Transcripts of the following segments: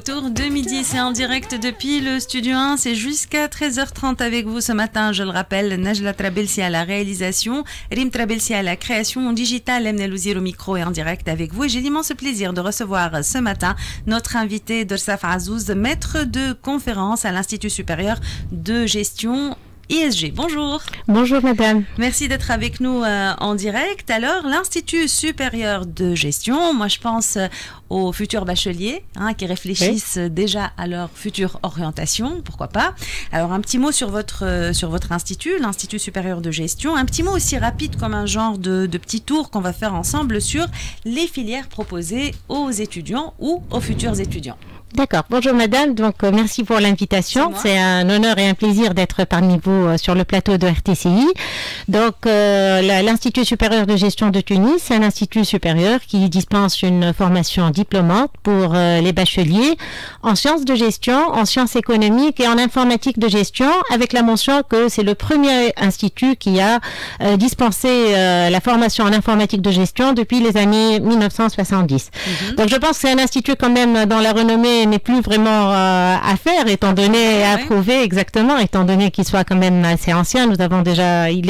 Tour de midi, c'est en direct depuis le studio 1, c'est jusqu'à 13h30 avec vous ce matin, je le rappelle, Najla Trabelsi à la réalisation, Rim Trabelsi à la création digitale, Emne Louzir au micro et en direct avec vous. Et j'ai l'immense plaisir de recevoir ce matin notre invité Dorsaf Azouz, maître de conférence à l'Institut supérieur de gestion ISG. Bonjour. Bonjour madame. Merci d'être avec nous en direct. Alors, l'Institut supérieur de gestion, moi je pense aux futurs bacheliers qui réfléchissent déjà à leur future orientation, pourquoi pas. Alors, un petit mot sur votre institut, l'Institut supérieur de gestion. Un petit mot aussi rapide comme un genre de petit tour qu'on va faire ensemble sur les filières proposées aux étudiants ou aux futurs étudiants. D'accord. Bonjour madame, donc merci pour l'invitation. C'est un honneur et un plaisir d'être parmi vous sur le plateau de RTCI. Donc l'Institut supérieur de gestion de Tunis, c'est un institut supérieur qui dispense une formation diplômante pour les bacheliers en sciences de gestion, en sciences économiques et en informatique de gestion, avec la mention que c'est le premier institut qui a dispensé la formation en informatique de gestion depuis les années 1970. Donc je pense que c'est un institut quand même dont la renommée n'est plus vraiment à faire, étant donné, à prouver exactement, étant donné qu'il soit quand même assez ancien. Nous avons déjà, il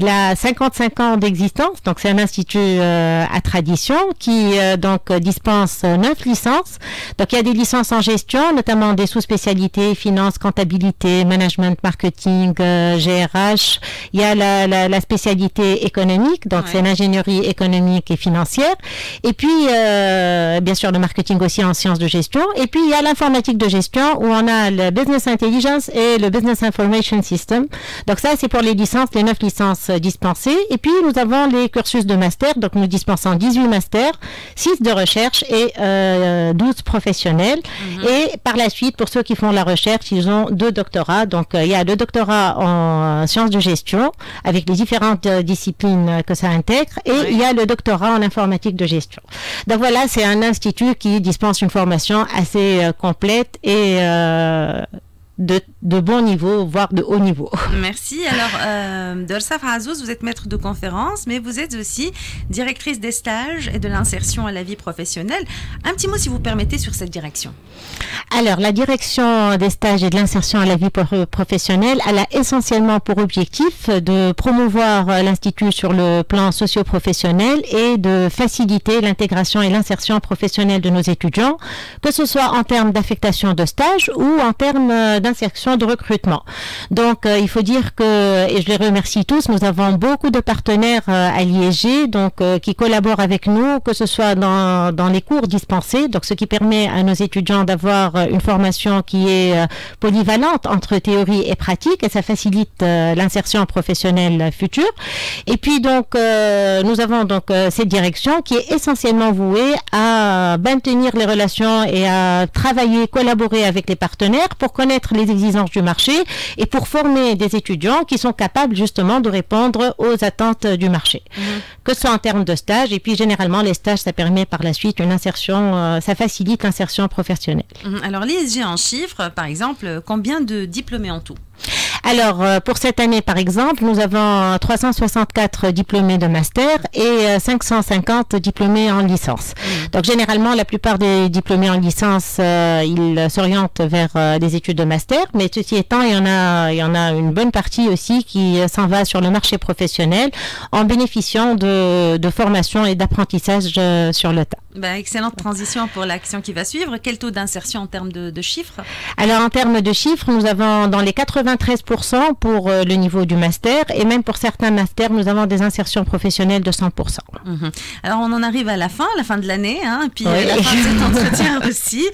a 55 ans d'existence, donc c'est un institut à tradition qui donc dispense 9 licences. Donc il y a des licences en gestion, notamment des sous-spécialités, finance, comptabilité, management, marketing, GRH. Il y a la spécialité économique, donc c'est l'ingénierie économique et financière. Et puis, bien sûr, le marketing aussi en sciences de gestion. Et puis, il y a l'informatique de gestion où on a le Business Intelligence et le Business Information System. Donc ça, c'est pour les licences, les 9 licences dispensées. Et puis, nous avons les cursus de master. Donc, nous dispensons 18 masters, 6 de recherche et 12 professionnels. Et par la suite, pour ceux qui font la recherche, ils ont 2 doctorats. Donc, il y a le doctorat en sciences de gestion avec les différentes disciplines que ça intègre. Et il y a le doctorat en informatique de gestion. Donc voilà, c'est un institut qui dispense une formation assez complète et de bon niveau, voire de haut niveau. Merci. Alors, Dorsaf Azouz, vous êtes maître de conférence, mais vous êtes aussi directrice des stages et de l'insertion à la vie professionnelle. Un petit mot, si vous permettez, sur cette direction. Alors, la direction des stages et de l'insertion à la vie professionnelle, elle a essentiellement pour objectif de promouvoir l'Institut sur le plan socio-professionnel et de faciliter l'intégration et l'insertion professionnelle de nos étudiants, que ce soit en termes d'affectation de stage ou en termes d'insertion de recrutement. Donc, il faut dire que, et je les remercie tous, nous avons beaucoup de partenaires à l'ISG, donc qui collaborent avec nous, que ce soit dans les cours dispensés, donc ce qui permet à nos étudiants d'avoir une formation qui est polyvalente entre théorie et pratique, et ça facilite l'insertion professionnelle future. Et puis donc, nous avons donc cette direction qui est essentiellement vouée à maintenir les relations et à travailler, collaborer avec les partenaires pour connaître les exigences du marché et pour former des étudiants qui sont capables justement de répondre aux attentes du marché. Que ce soit en termes de stage, et puis généralement les stages, ça permet par la suite une insertion, ça facilite l'insertion professionnelle. Alors l'ISG en chiffres, par exemple, combien de diplômés en tout ? Alors, pour cette année, par exemple, nous avons 364 diplômés de master et 550 diplômés en licence. Donc, généralement, la plupart des diplômés en licence, ils s'orientent vers des études de master, mais ceci étant, il y en a une bonne partie aussi qui s'en va sur le marché professionnel en bénéficiant de formation et d'apprentissage sur le tas. Excellente transition pour l'action qui va suivre. Quel taux d'insertion en termes de chiffres? Alors, en termes de chiffres, nous avons dans les 93% pour le niveau du master, et même pour certains masters, nous avons des insertions professionnelles de 100%. Alors, on en arrive à la fin de l'année, et puis la fin de cet entretien aussi.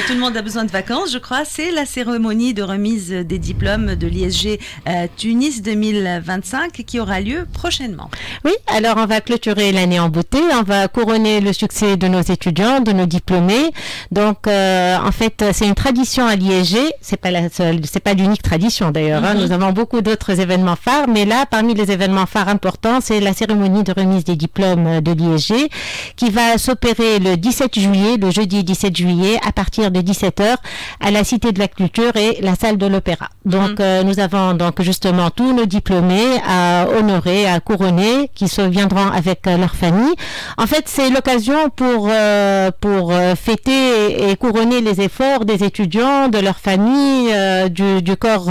Tout le monde a besoin de vacances, je crois. C'est la cérémonie de remise des diplômes de l'ISG Tunis 2025 qui aura lieu prochainement. Oui, alors on va clôturer l'année en beauté, on va couronner le succès de nos étudiants, de nos diplômés. Donc, en fait, c'est une tradition à l'ISG. C'est pas l'unique tradition d'ailleurs. Hein. Nous avons beaucoup d'autres événements phares, mais là, parmi les événements phares importants, c'est la cérémonie de remise des diplômes de l'IEG qui va s'opérer le 17 juillet, le jeudi 17 juillet, à partir de 17h à la Cité de la Culture et la salle de l'Opéra. Donc, nous avons donc justement tous nos diplômés à honorer, à couronner, qui se viendront avec leur famille. En fait, c'est l'occasion pour fêter et couronner les efforts des étudiants, de leur famille, du corps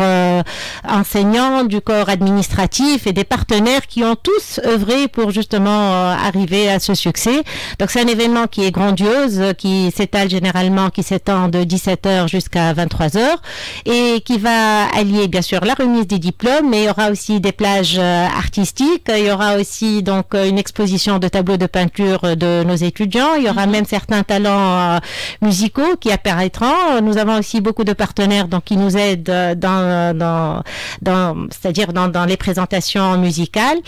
enseignant, du corps administratif et des partenaires qui ont tous œuvré pour justement arriver à ce succès. Donc c'est un événement qui est grandiose, qui s'étale généralement, qui s'étend de 17h jusqu'à 23h et qui va allier bien sûr la remise des diplômes, mais il y aura aussi des plages artistiques, il y aura aussi donc une exposition de tableaux de peinture de nos étudiants, il y aura même certains talents musicaux qui apparaîtront. Nous avons aussi beaucoup de partenaires donc qui nous aident c'est-à-dire dans les présentations musicales.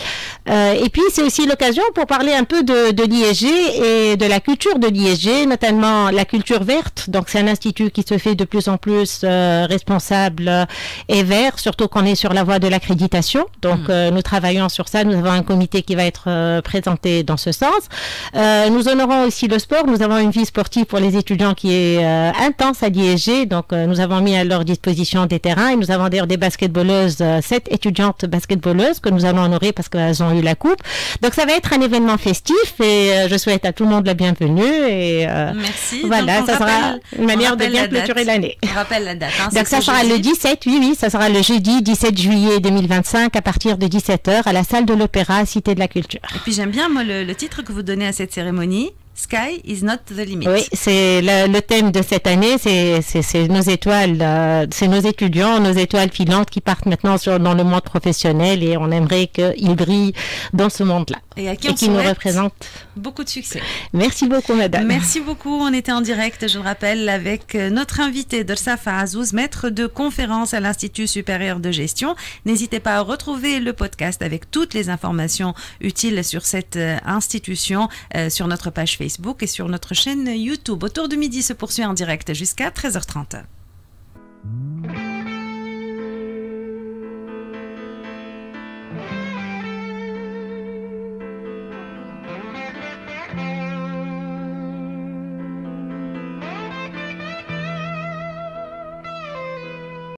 Et puis c'est aussi l'occasion pour parler un peu de l'IEG et de la culture de l'IEG, notamment la culture verte. Donc c'est un institut qui se fait de plus en plus responsable et vert, surtout qu'on est sur la voie de l'accréditation. Donc nous travaillons sur ça. Nous avons un comité qui va être présenté dans ce sens. Nous honorons aussi le sport. Nous avons une vie sportive pour les étudiants qui est intense à l'IEG. Donc nous avons mis à leur disposition des terrains et nous avons d'ailleurs des basketballeuses, 7 étudiantes basketballeuses que nous allons honorer parce qu'elles ont eu la coupe. Donc ça va être un événement festif et je souhaite à tout le monde la bienvenue et merci. Voilà, donc ça sera une manière de bien clôturer l'année. On rappelle la date. Hein, donc ça sera le 17, oui, ça sera le jeudi 17 juillet 2025 à partir de 17h à la salle de l'Opéra, Cité de la Culture. Et puis j'aime bien moi le titre que vous donnez à cette cérémonie. Sky is not the limit. Oui, c'est le thème de cette année, c'est nos étoiles, c'est nos étudiants, nos étoiles filantes qui partent maintenant dans le monde professionnel et on aimerait qu'ils brillent dans ce monde-là. Et qui nous représentent. Beaucoup de succès. Merci beaucoup, madame. Merci beaucoup. On était en direct, je le rappelle, avec notre invité Dersafa Azouz, maître de conférence à l'Institut supérieur de gestion. N'hésitez pas à retrouver le podcast avec toutes les informations utiles sur cette institution sur notre page Facebook et sur notre chaîne YouTube. Autour de midi se poursuit en direct jusqu'à 13h30.